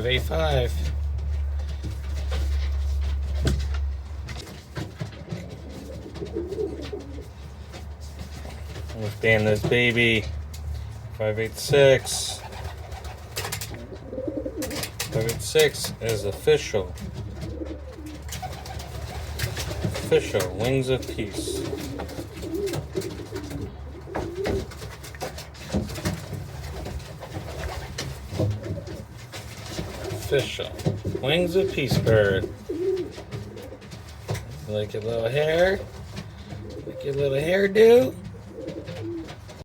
585. Let's ban this baby. 586. 586 is official. Official. Wings of Peace. Official. Wings of Peace bird. Like your little hair? Like your little hairdo?